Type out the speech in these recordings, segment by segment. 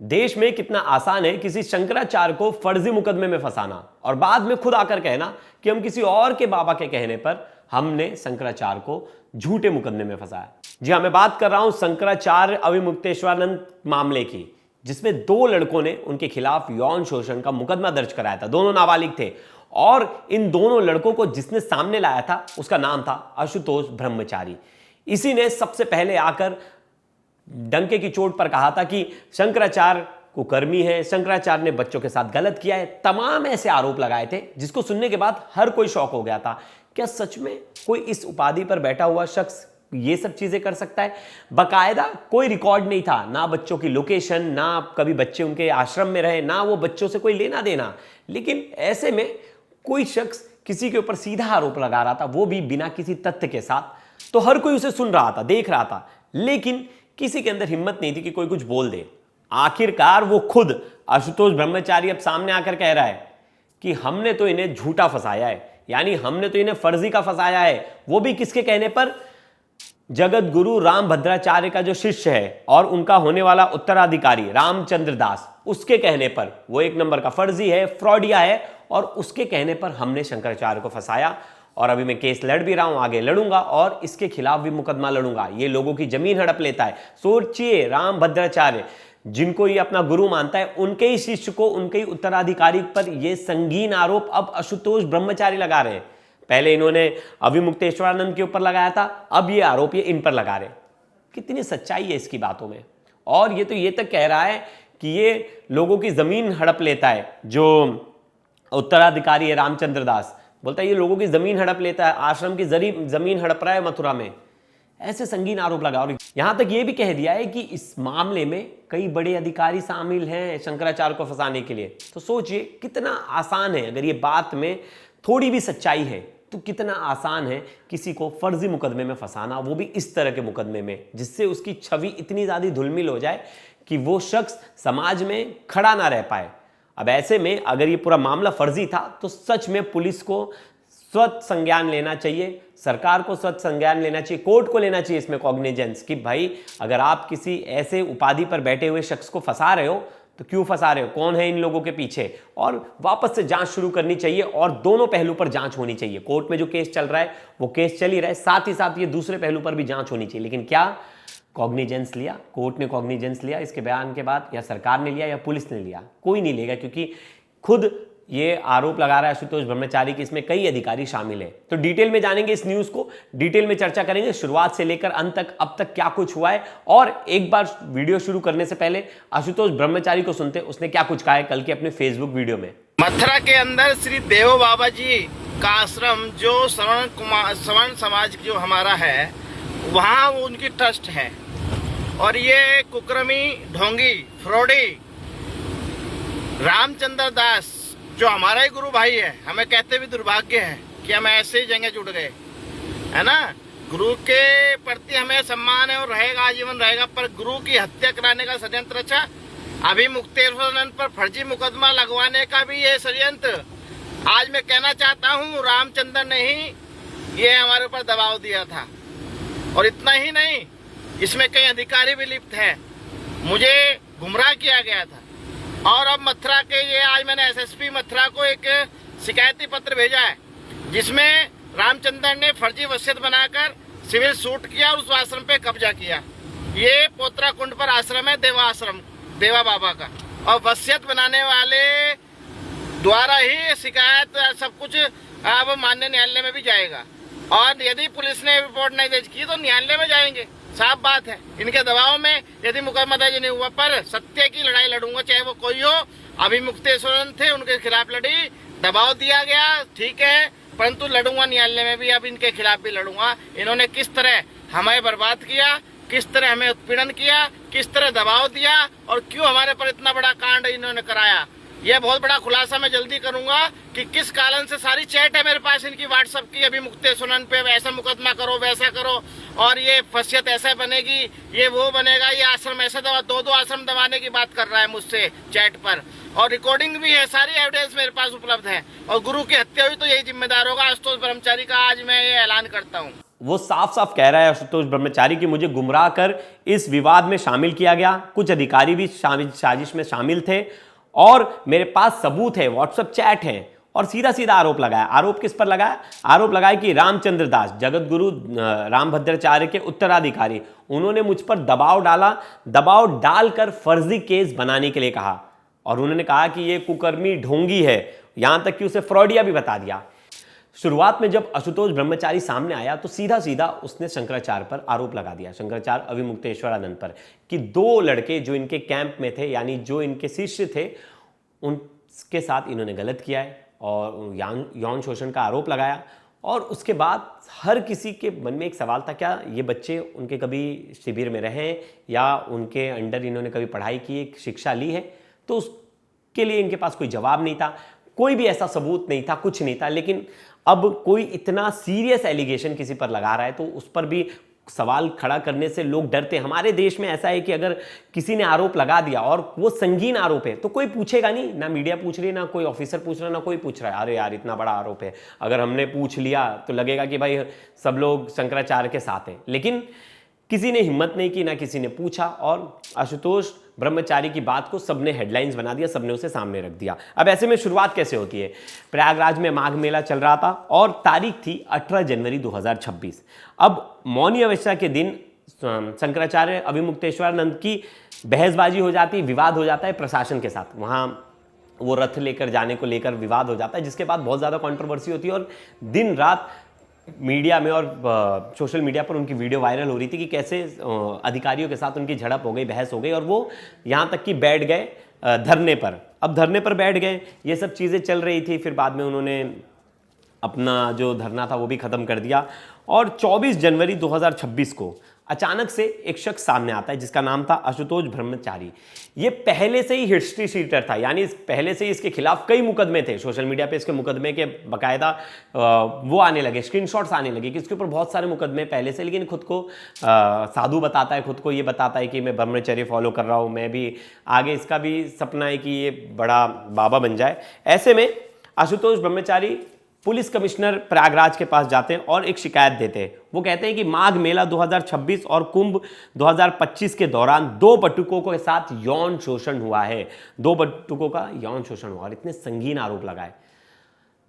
देश में कितना आसान है किसी शंकराचार्य को फर्जी मुकदमे में फंसाना और बाद में खुद आकर कहना कि हम किसी और के बाबा के कहने पर हमने शंकराचार्य को झूठे मुकदमे में फंसाया। जी हाँ, मैं बात कर रहा हूं शंकराचार्य अविमुक्तेश्वरानंद मामले की, जिसमें 2 लड़कों ने उनके खिलाफ यौन शोषण का मुकदमा दर्ज कराया था। दोनों नाबालिग थे और इन दोनों लड़कों को जिसने सामने लाया था उसका नाम था आशुतोष ब्रह्मचारी। इसी ने सबसे पहले आकर डंके की चोट पर कहा था कि शंकराचार्य कुकर्मी है, शंकराचार्य ने बच्चों के साथ गलत किया है। तमाम ऐसे आरोप लगाए थे जिसको सुनने के बाद हर कोई शॉक हो गया था। क्या सच में कोई इस उपाधि पर बैठा हुआ शख्स ये सब चीजें कर सकता है? बकायदा कोई रिकॉर्ड नहीं था, ना बच्चों की लोकेशन, ना कभी बच्चे उनके आश्रम में रहे, ना वो बच्चों से कोई लेना देना। लेकिन ऐसे में कोई शख्स किसी के ऊपर सीधा आरोप लगा रहा था, वो भी बिना किसी तथ्य के साथ। तो हर कोई उसे सुन रहा था, देख रहा था, लेकिन किसी के अंदर हिम्मत नहीं थी कि कोई कुछ बोल दे। आखिरकार वो खुद आशुतोष ब्रह्मचारी अब सामने आकर कह रहा है कि हमने तो इन्हें झूठा फंसाया है, यानी हमने तो इन्हें फर्जी का फंसाया है। वो भी किसके कहने पर? जगत गुरु रामभद्राचार्य का जो शिष्य है और उनका होने वाला उत्तराधिकारी रामचंद्र दास, उसके कहने पर। वो 1 नंबर का फर्जी है, फ्रॉडिया है, और उसके कहने पर हमने शंकराचार्य को फंसाया। और अभी मैं केस लड़ भी रहा हूं, आगे लड़ूंगा और इसके खिलाफ भी मुकदमा लड़ूंगा। ये लोगों की जमीन हड़प लेता है। सोचिए, रामभद्राचार्य जिनको ये अपना गुरु मानता है, उनके ही शिष्य को, उनके ही उत्तराधिकारी पर ये संगीन आरोप अब आशुतोष ब्रह्मचारी लगा रहे हैं। पहले इन्होंने अविमुक्तेश्वरानंद के ऊपर लगाया था, अब ये आरोप ये इन पर लगा रहे। कितनी सच्चाई है इसकी बातों में। और ये तो ये तक कह रहा है कि ये लोगों की जमीन हड़प लेता है। जो उत्तराधिकारी है रामचंद्र दास, बोलता है ये लोगों की जमीन हड़प लेता है, आश्रम की जमीन हड़प रहा है मथुरा में। ऐसे संगीन आरोप लगा। और यहां तक ये भी कह दिया है कि इस मामले में कई बड़े अधिकारी शामिल हैं शंकराचार्य को फंसाने के लिए। तो सोचिए कितना आसान है, अगर ये बात में थोड़ी भी सच्चाई है तो कितना आसान है किसी को फर्जी मुकदमे में फंसाना, वो भी इस तरह के मुकदमे में जिससे उसकी छवि इतनी ज्यादा धुलमिल हो जाए कि वो शख्स समाज में खड़ा ना रह पाए। अब ऐसे में अगर ये पूरा मामला फर्जी था तो सच में पुलिस को स्वतः संज्ञान लेना चाहिए, सरकार को स्वतः संज्ञान लेना चाहिए, कोर्ट को लेना चाहिए इसमें कॉग्निजेंस कि भाई अगर आप किसी ऐसे उपाधि पर बैठे हुए शख्स को फंसा रहे हो तो क्यों फंसा रहे हो, कौन है इन लोगों के पीछे, और वापस से जांच शुरू करनी चाहिए और दोनों पहलू पर जांच होनी चाहिए। कोर्ट में जो केस चल रहा है वो केस चल ही रहा है, साथ ही साथ ये दूसरे पहलू पर भी जांच होनी चाहिए। लेकिन क्या कॉग्निजेंस लिया? कोर्ट ने कॉग्निजेंस लिया इसके बयान के बाद, या सरकार ने लिया या पुलिस ने लिया? कोई नहीं लेगा, क्योंकि खुद ये आरोप लगा रहा है आशुतोष ब्रह्मचारी की इसमें कई अधिकारी शामिल हैं। तो डिटेल में जानेंगे इस न्यूज को, डिटेल में चर्चा करेंगे शुरुआत से लेकर अंत तक, अब तक क्या कुछ हुआ है। और एक बार वीडियो शुरू करने से पहले आशुतोष ब्रह्मचारी को सुनते उसने क्या कुछ कहा है कल के अपने फेसबुक वीडियो में। मथुरा के अंदर श्री देव बाबा जी का आश्रम जो श्रवण समाज जो हमारा है, वहाँ उनकी ट्रस्ट है। और ये कुकर्मी, ढोंगी, फ्रॉडी रामचंद्र दास जो हमारा ही गुरु भाई है, हमें कहते भी दुर्भाग्य है कि हम ऐसे ही जगह जुड़ गए, है ना। गुरु के प्रति हमें सम्मान है और रहेगा, आजीवन रहेगा, पर गुरु की हत्या कराने का षड्यंत्र रचा। अविमुक्तेश्वरानंद पर फर्जी मुकदमा लगवाने का भी ये षड्यंत्र। आज मैं कहना चाहता हूँ, रामचंद्र ने ही ये हमारे ऊपर दबाव दिया था। और इतना ही नहीं, इसमें कई अधिकारी भी लिप्त है, मुझे गुमराह किया गया था। और अब मथुरा के ये आज मैंने एसएसपी मथुरा को एक शिकायती पत्र भेजा है, जिसमें रामचंद्र ने फर्जी वसीयत बनाकर सिविल सूट किया और उस आश्रम पे कब्जा किया। ये पोत्रा कुंड पर आश्रम है, देवा बाबा का, और वसीयत बनाने वाले द्वारा ही शिकायत सब कुछ अब माननीय न्यायालय में भी जाएगा। और यदि पुलिस ने रिपोर्ट नहीं दर्ज की तो न्यायालय में जाएंगे, साफ बात है। इनके दबाव में यदि मुकदमा दर्ज नहीं हुआ, पर सत्य की लड़ाई लड़ूंगा, चाहे वो कोई हो। अविमुक्तेश्वरानंद थे, उनके खिलाफ लड़ी, दबाव दिया गया, ठीक है, परंतु लड़ूंगा न्यायालय में भी, अब इनके खिलाफ भी लड़ूंगा। इन्होंने किस तरह हमें बर्बाद किया, किस तरह हमें उत्पीड़न किया, किस तरह दबाव दिया और क्यों हमारे पर इतना बड़ा कांड इन्होंने कराया, यह बहुत बड़ा खुलासा मैं जल्दी करूंगा कि किस कारण से। सारी चैट है मेरे पास इनकी व्हाट्सएप की, अविमुक्तेश्वरानंद पे ऐसा मुकदमा करो, वैसा करो, और ये वसीयत ऐसा बनेगी, ये वो बनेगा, ये आश्रम ऐसा दबा, 2 आश्रम दबाने की बात कर रहा है मुझसे चैट पर, और रिकॉर्डिंग भी है, सारी एविडेंस मेरे पास उपलब्ध है। और गुरु की हत्या हुई तो यही जिम्मेदार होगा आशुतोष ब्रह्मचारी का, आज मैं ये ऐलान करता हूँ। वो साफ साफ कह रहा है आशुतोष ब्रह्मचारी कि मुझे गुमराह कर इस विवाद में शामिल किया गया, कुछ अधिकारी भी साजिश में शामिल थे और मेरे पास सबूत है, व्हाट्सएप चैट है। और सीधा सीधा आरोप लगाया। आरोप किस पर लगाया? आरोप लगाया कि रामचंद्र दास, जगत गुरु रामभद्राचार्य के उत्तराधिकारी, उन्होंने मुझ पर दबाव डाला, दबाव डालकर फर्जी केस बनाने के लिए कहा और उन्होंने कहा कि ये कुकर्मी ढोंगी है, यहां तक कि उसे फ्रॉडिया भी बता दिया। शुरुआत में जब आशुतोष ब्रह्मचारी सामने आया तो सीधा सीधा उसने शंकराचार्य पर आरोप लगा दिया, शंकराचार्य अविमुक्तेश्वरानंद पर, कि 2 लड़के जो इनके कैंप में थे, यानी जो इनके शिष्य थे, उनके साथ इन्होंने गलत किया है और यौन शोषण का आरोप लगाया। और उसके बाद हर किसी के मन में एक सवाल था, क्या ये बच्चे उनके कभी शिविर में रहे या उनके अंडर इन्होंने कभी पढ़ाई की, एक शिक्षा ली है? तो उसके लिए इनके पास कोई जवाब नहीं था, कोई भी ऐसा सबूत नहीं था, कुछ नहीं था। लेकिन अब कोई इतना सीरियस एलिगेशन किसी पर लगा रहा है तो उस पर भी सवाल खड़ा करने से लोग डरते हैं। हमारे देश में ऐसा है कि अगर किसी ने आरोप लगा दिया और वो संगीन आरोप है तो कोई पूछेगा नहीं, ना मीडिया पूछ रही है, ना कोई ऑफिसर पूछ रहा है, ना कोई पूछ रहा है अरे यार इतना बड़ा आरोप है, अगर हमने पूछ लिया तो लगेगा कि भाई सब लोग शंकराचार्य के साथ हैं। लेकिन किसी ने हिम्मत नहीं की, ना किसी ने पूछा और आशुतोष ब्रह्मचारी की बात को सबने हेडलाइंस बना दिया, सबने उसे सामने रख दिया। अब ऐसे में शुरुआत कैसे होती है? प्रयागराज में माघ मेला चल रहा था और तारीख थी 18 जनवरी 2026। अब मौनी अमावस्या के दिन शंकराचार्य अविमुक्तेश्वरानंद की बहसबाजी हो जाती है, विवाद हो जाता है प्रशासन के साथ। वहाँ वो रथ लेकर जाने को लेकर विवाद हो जाता है, जिसके बाद बहुत ज़्यादा कंट्रोवर्सी होती है और दिन रात मीडिया में और सोशल मीडिया पर उनकी वीडियो वायरल हो रही थी कि कैसे अधिकारियों के साथ उनकी झड़प हो गई, बहस हो गई और वो यहाँ तक कि बैठ गए धरने पर। अब धरने पर बैठ गए, ये सब चीज़ें चल रही थी। फिर बाद में उन्होंने अपना जो धरना था वो भी ख़त्म कर दिया और 24 जनवरी 2026 को अचानक से एक शख्स सामने आता है जिसका नाम था आशुतोष ब्रह्मचारी। ये पहले से ही हिस्ट्री शीटर था, यानी पहले से ही इसके खिलाफ कई मुकदमे थे। सोशल मीडिया पे इसके मुकदमे के बाकायदा वो आने लगे, स्क्रीनशॉट्स आने लगे कि इसके ऊपर बहुत सारे मुकदमे पहले से। लेकिन खुद को साधु बताता है, खुद को ये बताता है कि मैं ब्रह्मचर्य फॉलो कर रहा हूँ, मैं भी आगे इसका भी सपना है कि ये बड़ा बाबा बन जाए। ऐसे में आशुतोष ब्रह्मचारी पुलिस कमिश्नर प्रयागराज के पास जाते हैं और एक शिकायत देते हैं। वो कहते हैं कि माघ मेला 2026 और कुंभ 2025 के दौरान 2 बटुकों के साथ यौन शोषण हुआ है। 2 बटुकों का यौन शोषण हुआ और इतने संगीन आरोप लगाए।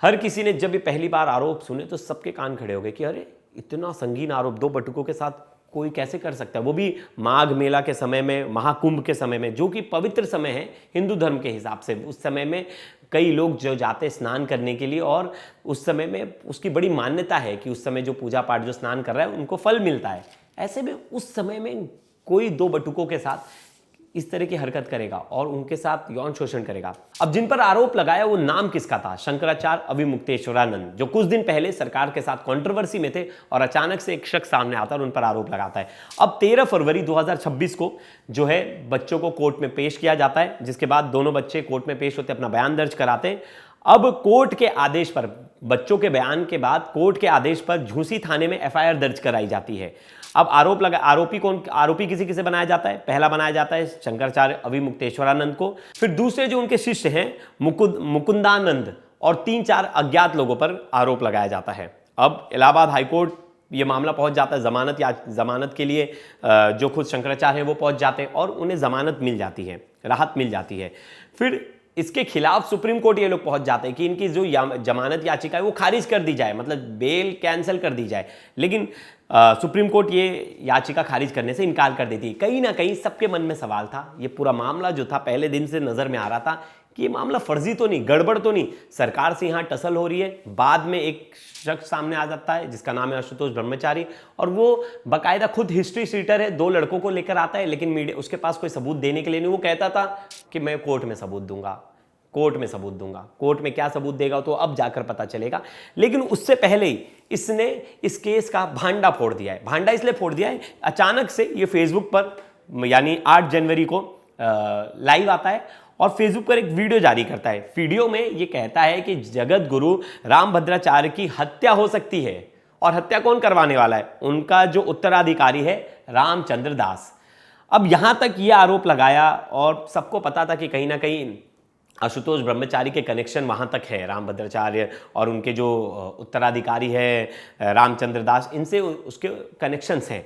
हर किसी ने जब ये पहली बार आरोप सुने तो सबके कान खड़े हो गए कि अरे इतना संगीन आरोप 2 बटुकों के साथ कोई कैसे कर सकता है, वो भी माघ मेला के समय में, महाकुंभ के समय में, जो कि पवित्र समय है हिंदू धर्म के हिसाब से। उस समय में कई लोग जो जाते स्नान करने के लिए और उस समय में उसकी बड़ी मान्यता है कि उस समय जो पूजा पाठ जो स्नान कर रहा है उनको फल मिलता है। ऐसे में उस समय में कोई 2 बटुकों के साथ इस तरह की हरकत करेगा और उनके साथ यौन शोषण करेगा। अब जिन पर आरोप लगाया वो नाम किसका था? शंकराचार्य अविमुक्तेश्वरानंद, जो कुछ दिन पहले सरकार के साथ कंट्रोवर्सी में थे और अचानक से एक शख्स सामने आता है और उन पर आरोप लगाता है। अब 13 फरवरी 2026 को जो है बच्चों को कोर्ट में पेश किया जाता है, जिसके बाद दोनों बच्चे कोर्ट में पेश होते अपना बयान दर्ज कराते हैं। अब कोर्ट के आदेश पर, बच्चों के बयान के बाद कोर्ट के आदेश पर झूसी थाने में एफआईआर दर्ज कराई जाती है। अब आरोपी किसी किसे बनाया जाता है? पहला बनाया जाता है शंकराचार्य अविमुक्तेश्वरानंद को, फिर दूसरे जो उनके शिष्य हैं मुकुंदानंद और 3-4 अज्ञात लोगों पर आरोप लगाया जाता है। अब इलाहाबाद हाईकोर्ट ये मामला पहुंच जाता है जमानत के लिए, जो खुद शंकराचार्य है वो पहुंच जाते हैं और उन्हें जमानत मिल जाती है, राहत मिल जाती है। फिर इसके खिलाफ सुप्रीम कोर्ट ये लोग पहुंच जाते हैं कि इनकी जो जमानत याचिका है वो खारिज कर दी जाए, मतलब बेल कैंसिल कर दी जाए। लेकिन सुप्रीम कोर्ट ये याचिका खारिज करने से इनकार कर देती है। कहीं ना कहीं सबके मन में सवाल था, ये पूरा मामला जो था पहले दिन से नजर में आ रहा था कि ये मामला फर्जी तो नहीं, गड़बड़ तो नहीं, सरकार से यहाँ टसल हो रही है। बाद में एक शख्स सामने आ जाता है जिसका नाम है आशुतोष ब्रह्मचारी और वो बाकायदा खुद हिस्ट्री शीटर है, 2 लड़कों को लेकर आता है। लेकिन मीडिया उसके पास कोई सबूत देने के लिए नहीं, वो कहता था कि मैं कोर्ट में सबूत दूंगा, कोर्ट में सबूत दूंगा। कोर्ट में क्या सबूत देगा तो अब जाकर पता चलेगा। लेकिन उससे पहले ही इसने इस केस का भांडा फोड़ दिया है। भांडा इसलिए फोड़ दिया है, अचानक से ये फेसबुक पर यानी 8 जनवरी को लाइव आता है और फेसबुक पर एक वीडियो जारी करता है। वीडियो में ये कहता है कि जगत गुरु रामभद्राचार्य की हत्या हो सकती है। और हत्या कौन करवाने वाला है? उनका जो उत्तराधिकारी है रामचंद्र दास। अब यहां तक ये आरोप लगाया और सबको पता था कि कहीं ना कहीं आशुतोष ब्रह्मचारी के कनेक्शन वहाँ तक है, रामभद्राचार्य और उनके जो उत्तराधिकारी है रामचंद्र दास, इनसे उसके कनेक्शंस हैं।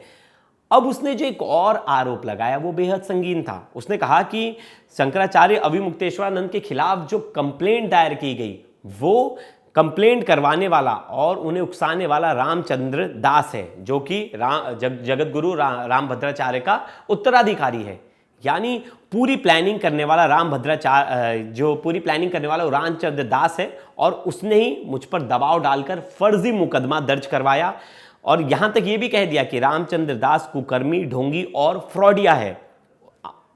अब उसने जो एक और आरोप लगाया वो बेहद संगीन था। उसने कहा कि शंकराचार्य अभिमुक्तेश्वरानंद के खिलाफ जो कंप्लेंट दायर की गई वो कंप्लेंट करवाने वाला और उन्हें उकसाने वाला रामचंद्र दास है, जो कि जगत गुरु रामभद्राचार्य का उत्तराधिकारी है। यानी पूरी प्लानिंग करने वाला जो पूरी प्लानिंग करने वाला रामचंद्र दास है, और उसने ही मुझ पर दबाव डालकर फर्जी मुकदमा दर्ज करवाया और यहां तक यह भी कह दिया कि रामचंद्र दास कुकर्मी, ढोंगी और फ्रॉडिया है।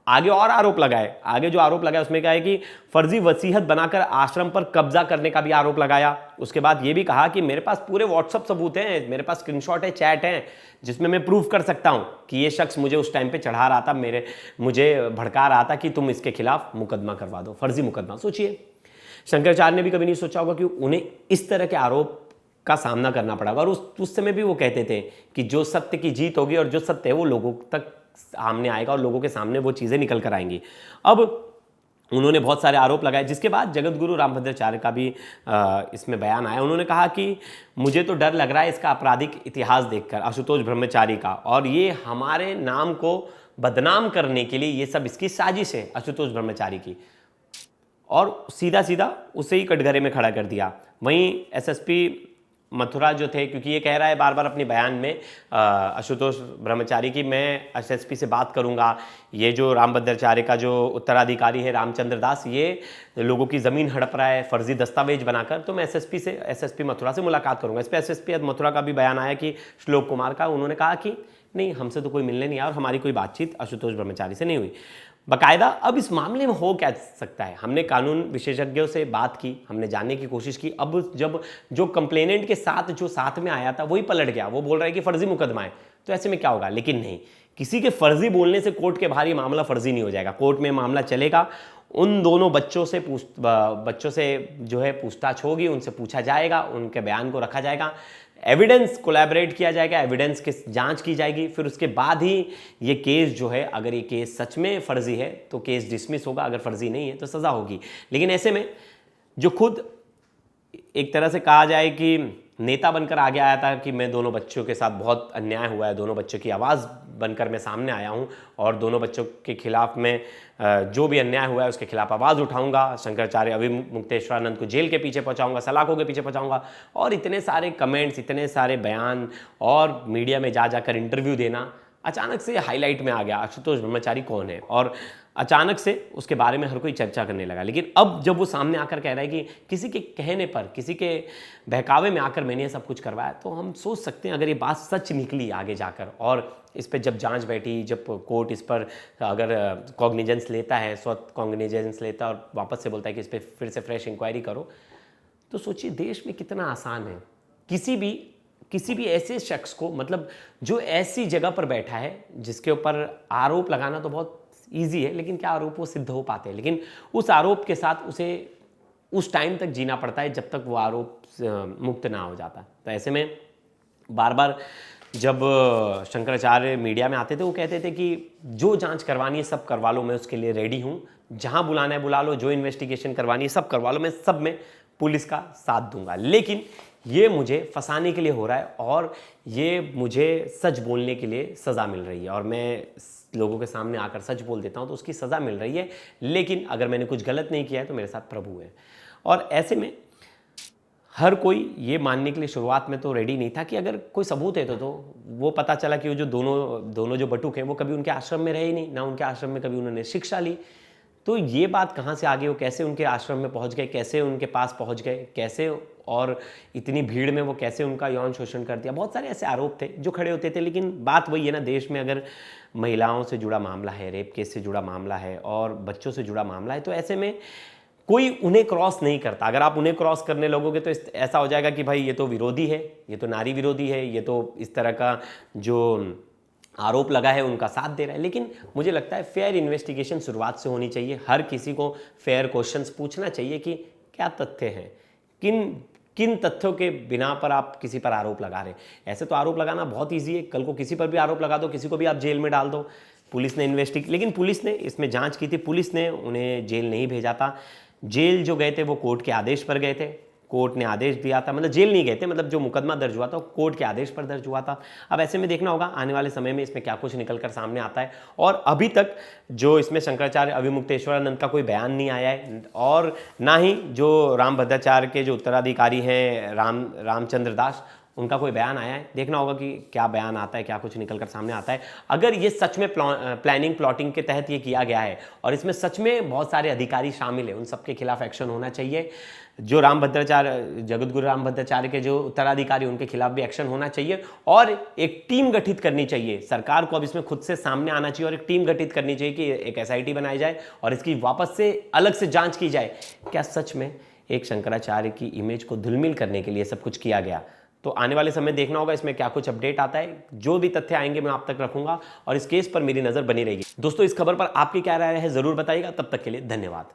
आगे और आरोप लगाए, आगे जो आरोप लगाया उसमें क्या है कि फर्जी वसीयत बनाकर आश्रम पर कब्जा करने का भी आरोप लगाया। उसके बाद ये भी कहा कि मेरे पास पूरे व्हाट्सएप सबूत हैं, मेरे पास स्क्रीनशॉट है, चैट हैं, जिसमें मैं प्रूफ कर सकता हूं कि ये शख्स मुझे उस टाइम पे चढ़ा रहा था, मुझे भड़का रहा था कि तुम इसके खिलाफ मुकदमा करवा दो, फर्जी मुकदमा। सोचिए, शंकराचार्य ने भी कभी नहीं सोचा होगा कि उन्हें इस तरह के आरोप का सामना करना पड़ेगा। और उस समय भी वो कहते थे कि जो सत्य की जीत होगी और जो सत्य है वो लोगों तक सामने आएगा और लोगों के सामने वो चीजें निकल कर आएंगी। अब उन्होंने बहुत सारे आरोप लगाए, जिसके बाद जगत गुरु रामभद्राचार्य का भी इसमें बयान आया। उन्होंने कहा कि मुझे तो डर लग रहा है इसका आपराधिक इतिहास देखकर, आशुतोष ब्रह्मचारी का, और ये हमारे नाम को बदनाम करने के लिए ये सब इसकी साजिश है आशुतोष ब्रह्मचारी की। और सीधा सीधा उसे ही कटघरे में खड़ा कर दिया। वहीं एसएसपी मथुरा जो थे, क्योंकि ये कह रहा है बार बार अपने बयान में आशुतोष ब्रह्मचारी की, मैं एसएसपी से बात करूंगा, ये जो रामभद्राचार्य का जो उत्तराधिकारी है रामचंद्र दास, ये लोगों की ज़मीन हड़प रहा है फर्जी दस्तावेज बनाकर, तो मैं एसएसपी मथुरा से मुलाकात करूंगा। इस पर एसएसपी मथुरा का भी बयान आया कि श्लोक कुमार का, उन्होंने कहा कि नहीं, हमसे तो कोई मिलने नहीं आया और हमारी कोई बातचीत आशुतोष ब्रह्मचारी से नहीं हुई बाकायदा। अब इस मामले में हो क्या सकता है, हमने कानून विशेषज्ञों से बात की, हमने जानने की कोशिश की। अब जब जो कंप्लेनेंट के साथ जो साथ में आया था वही पलट गया, वो बोल रहा है कि फर्जी मुकदमा है, तो ऐसे में क्या होगा? लेकिन नहीं, किसी के फर्जी बोलने से कोर्ट के बाहर ये मामला फर्जी नहीं हो जाएगा। कोर्ट में मामला चलेगा, उन दोनों बच्चों से जो है पूछताछ होगी, उनसे पूछा जाएगा, उनके बयान को रखा जाएगा, एविडेंस कोलैबोरेट किया जाएगा, एविडेंस की जांच की जाएगी, फिर उसके बाद ही ये केस जो है, अगर ये केस सच में फर्जी है तो केस डिसमिस होगा, अगर फर्जी नहीं है तो सज़ा होगी। लेकिन ऐसे में जो खुद एक तरह से कहा जाए कि नेता बनकर आगे आया था कि मैं दोनों बच्चों के साथ बहुत अन्याय हुआ है, दोनों बच्चों की आवाज़ बनकर मैं सामने आया हूं और दोनों बच्चों के खिलाफ में जो भी अन्याय हुआ है उसके खिलाफ आवाज़ उठाऊंगा, शंकराचार्य अभिमुक्तेश्वरानंद को जेल के पीछे पहुंचाऊंगा, सलाखों के पीछे पहुंचाऊंगा, और इतने सारे कमेंट्स, इतने सारे बयान और मीडिया में जाकर इंटरव्यू देना, अचानक से हाईलाइट में आ गया आशुतोष ब्रह्मचारी कौन है, और अचानक से उसके बारे में हर कोई चर्चा करने लगा। लेकिन अब जब वो सामने आकर कह रहा है कि किसी के कहने पर, किसी के बहकावे में आकर मैंने ये सब कुछ करवाया, तो हम सोच सकते हैं अगर ये बात सच निकली आगे जाकर, और इस पर जब जांच बैठी, जब कोर्ट इस पर अगर कॉग्निजेंस लेता है, स्वतः कॉग्निजेंस लेता है और वापस से बोलता है कि इस पर फिर से फ्रेश इंक्वायरी करो, तो सोचिए देश में कितना आसान है किसी भी ऐसे शख्स को, मतलब जो ऐसी जगह पर बैठा है जिसके ऊपर आरोप लगाना तो बहुत ईजी है, लेकिन क्या आरोप वो सिद्ध हो पाते हैं? लेकिन उस आरोप के साथ उसे उस टाइम तक जीना पड़ता है जब तक वो आरोप मुक्त ना हो जाता। तो ऐसे में बार बार जब शंकराचार्य मीडिया में आते थे वो कहते थे कि जो जांच करवानी है सब करवा लो, मैं उसके लिए रेडी हूँ, जहाँ बुलाना है बुला लो, जो इन्वेस्टिगेशन करवानी है सब करवा लो, मैं सब में पुलिस का साथ दूंगा। लेकिन ये मुझे फंसाने के लिए हो रहा है और ये मुझे सच बोलने के लिए सज़ा मिल रही है, और मैं लोगों के सामने आकर सच बोल देता हूँ तो उसकी सज़ा मिल रही है। लेकिन अगर मैंने कुछ गलत नहीं किया है तो मेरे साथ प्रभु है। और ऐसे में हर कोई ये मानने के लिए शुरुआत में तो रेडी नहीं था कि अगर कोई सबूत है तो वो पता चला कि वो जो दोनों जो बटुक हैं वो कभी उनके आश्रम में रहे ही नहीं, ना उनके आश्रम में कभी उन्होंने शिक्षा ली। तो ये बात कहाँ से आ गई, वो कैसे उनके आश्रम में पहुँच गए, कैसे उनके पास पहुँच गए, कैसे, और इतनी भीड़ में वो कैसे उनका यौन शोषण कर दिया। बहुत सारे ऐसे आरोप थे जो खड़े होते थे। लेकिन बात वही है ना, देश में अगर महिलाओं से जुड़ा मामला है, रेप केस से जुड़ा मामला है और बच्चों से जुड़ा मामला है, तो ऐसे में कोई उन्हें क्रॉस नहीं करता। अगर आप उन्हें क्रॉस करने लगोगे तो ऐसा हो जाएगा कि भाई ये तो विरोधी है, ये तो नारी विरोधी है, ये तो इस तरह का जो आरोप लगा है उनका साथ दे रहा है। लेकिन मुझे लगता है फेयर इन्वेस्टिगेशन शुरुआत से होनी चाहिए। हर किसी को फेयर क्वेश्चंस पूछना चाहिए कि क्या तथ्य हैं, किन तथ्यों के बिना पर आप किसी पर आरोप लगा रहे हैं। ऐसे तो आरोप लगाना बहुत ईजी है, कल को किसी पर भी आरोप लगा दो, किसी को भी आप जेल में डाल दो। पुलिस ने लेकिन पुलिस ने इसमें जांच की थी, पुलिस ने उन्हें जेल नहीं भेजा था। जेल जो गए थे वो कोर्ट के आदेश पर गए थे, कोर्ट ने आदेश दिया था, मतलब जेल नहीं गए थे, मतलब जो मुकदमा दर्ज हुआ था वो कोर्ट के आदेश पर दर्ज हुआ था। अब ऐसे में देखना होगा आने वाले समय में इसमें क्या कुछ निकलकर सामने आता है। और अभी तक जो इसमें शंकराचार्य अविमुक्तेश्वरानंद का कोई बयान नहीं आया है, और ना ही जो रामभद्राचार्य के जो उत्तराधिकारी हैं रामचंद्र दास, उनका कोई बयान आया है। देखना होगा कि क्या बयान आता है, क्या कुछ निकलकर सामने आता है। अगर ये सच में प्लानिंग प्लॉटिंग के तहत ये किया गया है और इसमें सच में बहुत सारे अधिकारी शामिल हैं, उन सबके खिलाफ एक्शन होना चाहिए। जो रामभद्राचार्य, जगतगुरु रामभद्राचार्य के जो उत्तराधिकारी, उनके खिलाफ भी एक्शन होना चाहिए और एक टीम गठित करनी चाहिए। सरकार को अब इसमें खुद से सामने आना चाहिए और एक टीम गठित करनी चाहिए कि एक SIT बनाई जाए और इसकी वापस से अलग से जांच की जाए, क्या सच में एक शंकराचार्य की इमेज को धूमिल करने के लिए सब कुछ किया गया। तो आने वाले समय देखना होगा इसमें क्या कुछ अपडेट आता है। जो भी तथ्य आएंगे मैं आप तक रखूंगा और इस केस पर मेरी नजर बनी रहेगी। दोस्तों, इस खबर पर आपकी क्या राय है जरूर बताइएगा। तब तक के लिए धन्यवाद।